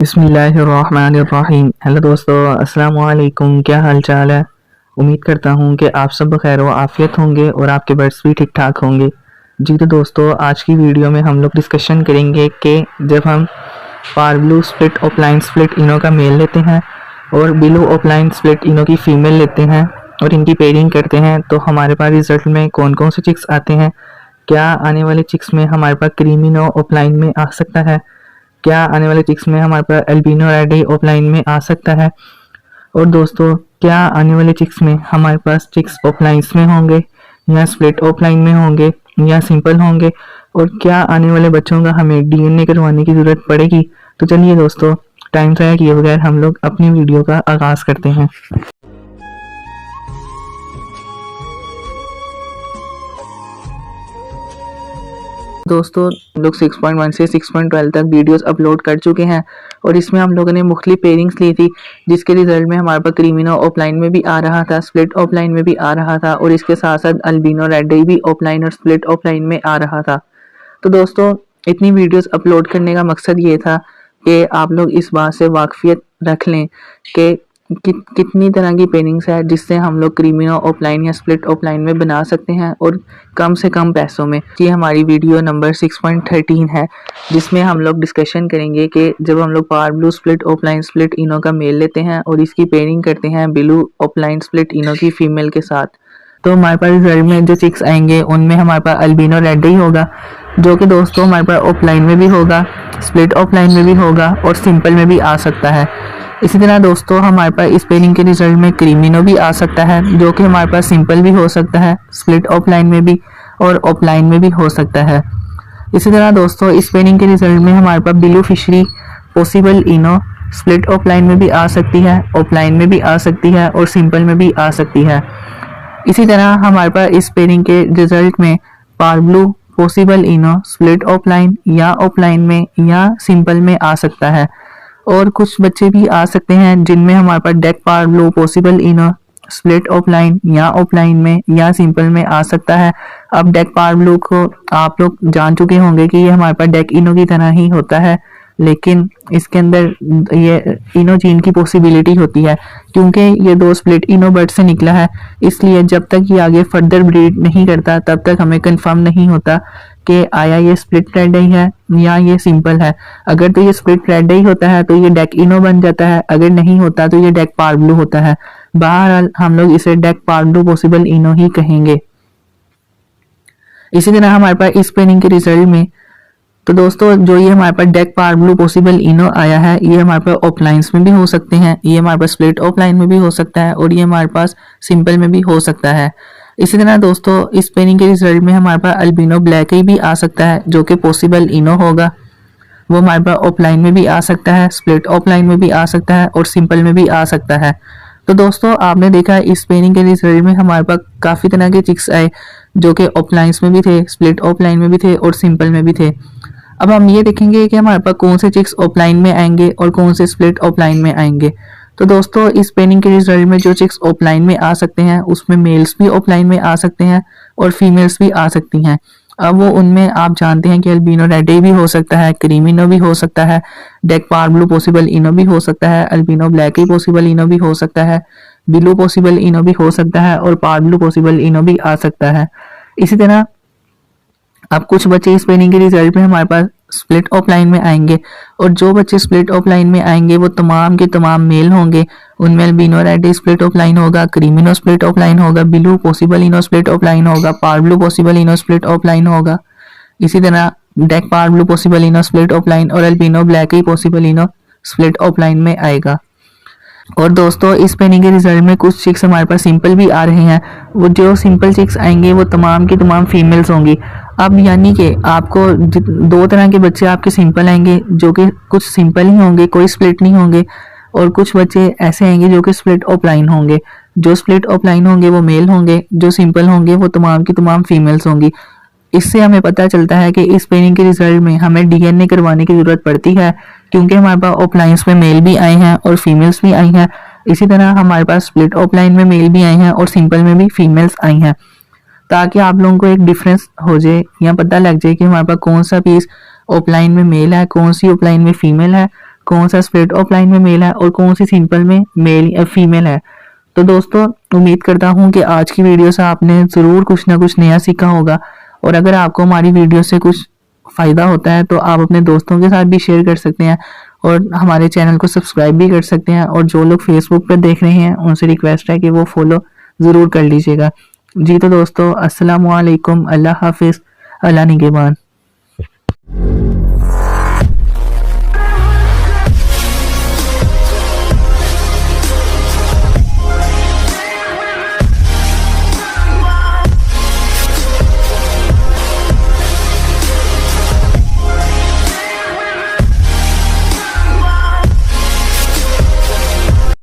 बिस्मिल्लाहिर्रहमानिर्रहीम। हेलो दोस्तों, अस्सलाम वालेकुम। क्या हाल चाल है? उम्मीद करता हूँ कि आप सब बखैर व आफियत होंगे और आपके बर्ड्स भी ठीक ठाक होंगे। जी तो दोस्तों, आज की वीडियो में हम लोग डिस्कशन करेंगे कि जब हम पारब्लू स्प्लिट ऑफलाइन स्प्लिट इनो का मेल लेते हैं और ब्लू ऑफलाइन स्प्लिट इनो की फीमेल लेते हैं और इनकी पेयरिंग करते हैं तो हमारे पास रिजल्ट में कौन कौन से चिक्स आते हैं। क्या आने वाले चिक्स में हमारे पास क्रीमिनो ऑफलाइन में आ सकता है? क्या आने वाले चिक्स में हमारे पास एल्बिनो रेडी ऑफलाइन में आ सकता है? और दोस्तों, क्या आने वाले चिक्स में हमारे पास चिक्स ऑफलाइन में होंगे या स्प्लिट ऑफलाइन में होंगे या सिंपल होंगे? और क्या आने वाले बच्चों का हमें डीएनए करवाने की ज़रूरत पड़ेगी? तो चलिए दोस्तों, टाइम ज़ाया किए बगैर हम लोग अपनी वीडियो का आगाज़ करते हैं। दोस्तों, लोग 6.1 से 6.12 तक वीडियोस अपलोड कर चुके हैं और इसमें हम लोगों ने मुख्तलिफ पेयरिंग्स ली थी, जिसके रिजल्ट में हमारे पास क्रीमिनो ऑफलाइन में भी आ रहा था, स्प्लिट ऑफलाइन में भी आ रहा था और इसके साथ साथ अल्बिनो रेड भी ऑफलाइन और स्प्लिट ऑफलाइन में आ रहा था। तो दोस्तों, इतनी वीडियोस अपलोड करने का मकसद ये था कि आप लोग इस बात से वाकफियत रख लें कि कितनी तरह की पेयरिंग्स है जिससे हम लोग क्रीमिनो ऑफलाइन या स्प्लिट ऑफलाइन में बना सकते हैं और कम से कम पैसों में। ये हमारी वीडियो नंबर 6.13 है, जिसमें हम लोग डिस्कशन करेंगे कि जब हम लोग पार ब्लू स्प्लिट ऑफलाइन स्प्लिट इनो का मेल लेते हैं और इसकी पेयरिंग करते हैं ब्लू ऑफलाइन स्प्लिट इनो की फीमेल के साथ, तो हमारे पास रिजल्ट में जो चिक्स आएंगे उनमें हमारे पास अल्बिनो रेड ही होगा, जो कि दोस्तों हमारे पास ऑफलाइन में भी होगा, स्प्लिट ऑफलाइन में भी होगा और सिंपल में भी आ सकता है। इसी तरह दोस्तों, हमारे पास इस पेयरिंग के रिजल्ट में क्रीमिनो भी आ सकता है, जो कि हमारे पास सिंपल भी हो सकता है, स्प्लिट ऑफलाइन में भी और ऑफलाइन में भी हो सकता है। इसी तरह दोस्तों, इस पेयरिंग के रिजल्ट में हमारे पास ब्लू फिशरी पॉसिबल इनो स्प्लिट ऑफलाइन में भी आ सकती है, ऑफलाइन में भी आ सकती है और सिंपल में भी आ सकती है। इसी तरह हमारे पास इस पेयरिंग के रिजल्ट में पारब्लू पॉसिबल इनो स्प्लिट ऑफलाइन या ऑफलाइन में या सिंपल में आ सकता है और कुछ बच्चे भी आ सकते हैं जिनमें हमारे पास डेक पारब्लू पॉसिबल इनो स्प्लिट ऑफलाइन या ऑफलाइन में या सिंपल में आ सकता है। अब डेक पारब्लू को आप लोग जान चुके होंगे कि ये हमारे पास डेक इनो की तरह ही होता है, लेकिन इसके अंदर ये इनो जीन की पॉसिबिलिटी होती है। क्योंकि ये दो स्प्लिट इनो बर्ड से निकला है, इसलिए जब तक ये आगे फर्दर ब्रीड नहीं करता तब तक हमें कंफर्म नहीं होता कि आया ये स्प्लिट रेड ही है या ये सिंपल है। अगर तो ये स्प्लिट रेड ही होता है तो ये डेक इनो बन जाता है, अगर नहीं होता तो ये डेक पारब्लू होता है। बहरहाल हम लोग इसे डेक पारब्लू पॉसिबल इनो ही कहेंगे। इसी तरह हमारे पास इस पेयरिंग के रिजल्ट में तो दोस्तों, जो ये हमारे पास डेक पारब्लू पॉसिबल इनो आया है, ये हमारे पास ऑफलाइंस में भी हो सकते हैं, ये हमारे पास स्प्लिट ऑफलाइन में भी हो सकता है और ये हमारे पास सिंपल में भी हो सकता है। इसी तरह दोस्तों, इस पेयरिंग के रिजल्ट में हमारे पास अल्बिनो ब्लैक ही भी आ सकता है, जो कि पॉसिबल इनो होगा। वो हमारे पास ऑफलाइन में भी आ सकता है, स्प्लिट ऑफलाइन में भी आ सकता है और सिंपल में भी आ सकता है। तो दोस्तों, आपने देखा इस पेयरिंग के रिजल्ट में हमारे पास काफ़ी तरह के चिक्स आए, जो कि ऑफलाइंस में भी थे, स्प्लिट ऑफलाइन में भी थे और सिंपल में भी थे। अब हम ये देखेंगे कि हमारे पास कौन से चिक्स ऑफलाइन में आएंगे और कौन से स्प्लिट ऑफलाइन में आएंगे। तो दोस्तों, इस पेयरिंग के रिजल्ट में जो चिक्स ऑफलाइन में आ सकते हैं उसमें मेल्स भी ऑफलाइन में आ सकते हैं और फीमेल्स भी आ सकती हैं। अब वो उनमें आप जानते हैं कि अल्बिनो रेड भी हो सकता है, क्रीमिनो भी हो सकता है, डेक पारब्लू पॉसिबल इनो भी हो सकता है, अल्बिनो ब्लैक ही पॉसिबल इनो भी हो सकता है, ब्लू पॉसिबल इनो भी हो सकता है और पारब्लू पॉसिबल इनो भी आ सकता है। इसी तरह अब कुछ बच्चे इस पेयरिंग के रिजल्ट में हमारे पास स्प्लिट ऑफलाइन में आएंगे और जो बच्चे स्प्लिट ऑफलाइन में आएंगे वो तमाम के तमाम मेल होंगे। उनमें अल्बिनो रेड स्प्लिट ऑफलाइन होगा, क्रीमिनो स्प्लिट ऑफलाइन होगा, ब्लू पॉसिबल इनो स्प्लिट ऑफलाइन होगा, पारब्लू पॉसिबल इनो स्प्लिट ऑफलाइन होगा। इसी तरह डेक पारब्लू पॉसिबल इनो स्प्लिट ऑफलाइन और अल्बिनो ब्लैक ही पॉसिबल इनो स्प्लिट ऑफलाइन में आएगा। और दोस्तों, इस पेयरिंग के रिजल्ट में कुछ चिक्स हमारे पास सिंपल भी आ रहे हैं। वो जो सिंपल चिक्स आएंगे वो तमाम की तमाम फीमेल्स होंगी। अब यानी कि आपको दो तरह के बच्चे आपके सिंपल आएंगे, जो कि कुछ सिंपल ही होंगे, कोई स्प्लिट नहीं होंगे, और कुछ बच्चे ऐसे आएंगे जो कि स्प्लिट ऑफलाइन होंगे। जो स्प्लिट ऑफलाइन होंगे वो मेल होंगे, जो सिंपल होंगे वो तमाम की तमाम फीमेल्स होंगी। इससे हमें पता चलता है कि इस पेयरिंग के रिजल्ट में हमें डीएनए करवाने की जरूरत पड़ती है, क्योंकि हमारे पास ऑफलाइंस में मेल भी आए हैं और फीमेल्स भी आई हैं। इसी तरह हमारे पास स्प्लिट ऑफलाइन में मेल भी आए हैं और सिंपल में भी फीमेल्स आई हैं, ताकि आप लोगों को एक डिफरेंस हो जाए या पता लग जाए कि हमारे पास कौन सा पीस ऑफलाइन में मेल है, कौन सी ऑफलाइन में फीमेल है, कौन सा स्प्लिट ऑफलाइन में मेल है और कौन सी सिंपल में मेल या फीमेल है। तो दोस्तों उम्मीद करता हूँ कि आज की वीडियो से आपने ज़रूर कुछ ना कुछ नया सीखा होगा, और अगर आपको हमारी वीडियो से कुछ फ़ायदा होता है तो आप अपने दोस्तों के साथ भी शेयर कर सकते हैं और हमारे चैनल को सब्सक्राइब भी कर सकते हैं। और जो लोग फेसबुक पर देख रहे हैं उनसे रिक्वेस्ट है कि वो फॉलो ज़रूर कर लीजिएगा। जी तो दोस्तों अस्सलाम वालेकुम, अल्लाह हाफिज़, अल्लाह निगहबान।